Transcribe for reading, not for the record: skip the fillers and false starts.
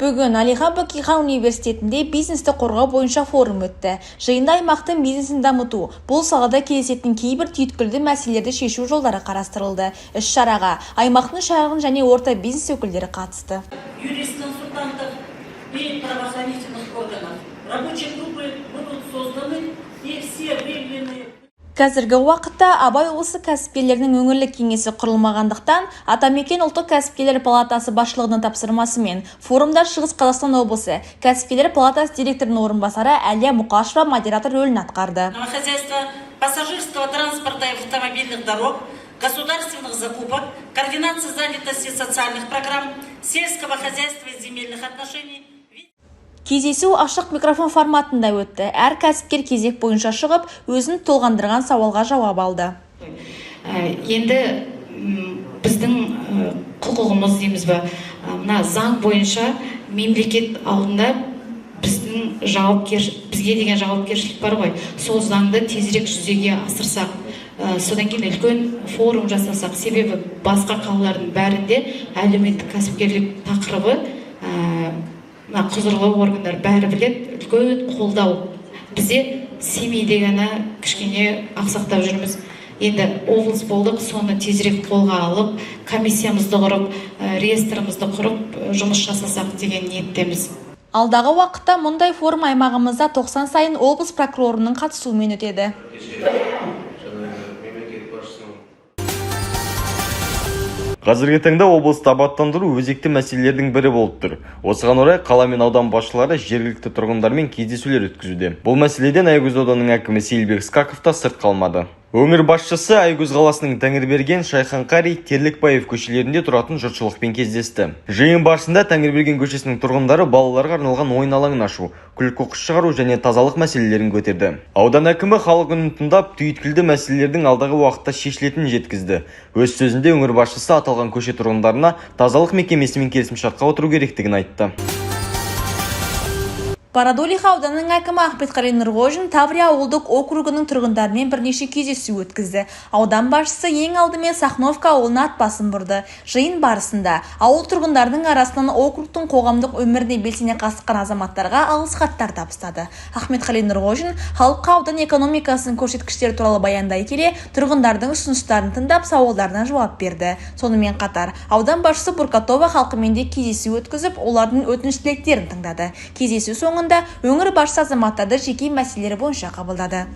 Бүгін Алихан Бөкейхан университетінде бизнесті қорғау бойынша форум өтті. Жиында аймақтың бизнесін дамыту, бұл салада кездесетін кейбір түйткілді мәселелерді шешу жолдары қарастырылды. Іс-шараға аймақтың шағын және орта бизнес өкілдері қатысты. Юрисконсультантов и правоохранительных органов. Рабочие группы будут созданы и все выявленные. Қазіргі уақытта Абай облысы кәсіпкерлерінің өңірлік кеңесі құрылмағандықтан, Атамекен ұлттық кәсіпкерлер палатасы басшылығының тапсырмасымен форумда Шығыс Қазақстан облысы кәсіпкерлер палатасы директорының орынбасары Әлия Мұқашева модератор рөлін атқарды. Хозяйство пассажирского транспорта и автомобильных дорог, государственных закупок, координация занятости социальных программ, сельского хозяйства и земельных отношений. Кездесу ашық микрофон форматында өтті. Әр кәсіпкер кезек бойынша шығып, өзін толғандырған сауалға жауап алды. Енді біздің құқығымыз дейміз бе, мына заң бойынша мемлекет алдында бізге деген жауапкершілік бар ғой. Сол заңды тезірек жүзеге асырсақ, содан кейін үлкен форум жасасақ, себебі басқа қалалардың бәрінде әлеуметтік кәсіпкерлік тақырыбы құзырлы органдар бәрі білет, үлкен қолдау. Бізде Семейде ғана кішкене ақсақтап жүрміз. Енді облыс болдық, соны тезірек қолға алып, комиссиямызды құрып, реестрімізді құрып, жұмыс жасасақ деген ниеттеміз. Алдағы уақытта мұндай форум аймағымызда 90 сайын облыс прокурорының қатысуымен өтеді. Қазіргі таңда облыста абаттандыру өзекті мәселелердің бірі болып тұр. Осыған орай қала мен аудан басшылары жергілікті тұрғындармен кездесулер өткізуде. Бұл мәселеден Айгөз ауданының әкімі Сейілбек Скаков та сырт қалмады. Өңір басшысы Айгөз қаласының Тәңірберген, Шайханқари, Терлікбаев көшелерінде тұратын жұртшылықпен кездесті. Жиын барысында Тәңірберген көшесінің тұрғындары балаларға арналған ойын алаңын ашу, күл-қоқыс шығару және тазалық мәселелерін көтерді. Аудан әкімі халық үнін тыңдап, түйткілді мәселелердің алдағы уақытта шешілетінін жеткізді. Өз сөзінде өңір басшысы аталған көше тұрғындарына тазалық мекемесімен келісімшартқа отыру керектігін айтты. Бородулиха ауданының әкімі Ахметқали Нұрғожин Таврия ауылдық округының тұрғындарымен бірнеше кездесу өткізді. Аудан басшысы ең алдымен Сахновка ауылына ат басын бұрды. Жиын барысында ауыл тұрғындарының арасынан округтың қоғамдық өміріне белсене қатысқан азаматтарға алғыс хаттар табыстады. Ахметқали Нұрғожин халыққа аудан экономикасының көрсеткіштері туралы баяндай келе, тұрғындардың ұсыныстарын тыңдап, сауалдарына жауап берді. Сонымен қатар аудан басшысы Буркатова халқымен де кездесу өткізіп, олардың өтініш-тілектерін тыңдады. Кездесу соңында өңір басшысы азаматтарды жеке мәселелері бойынша қабылдады.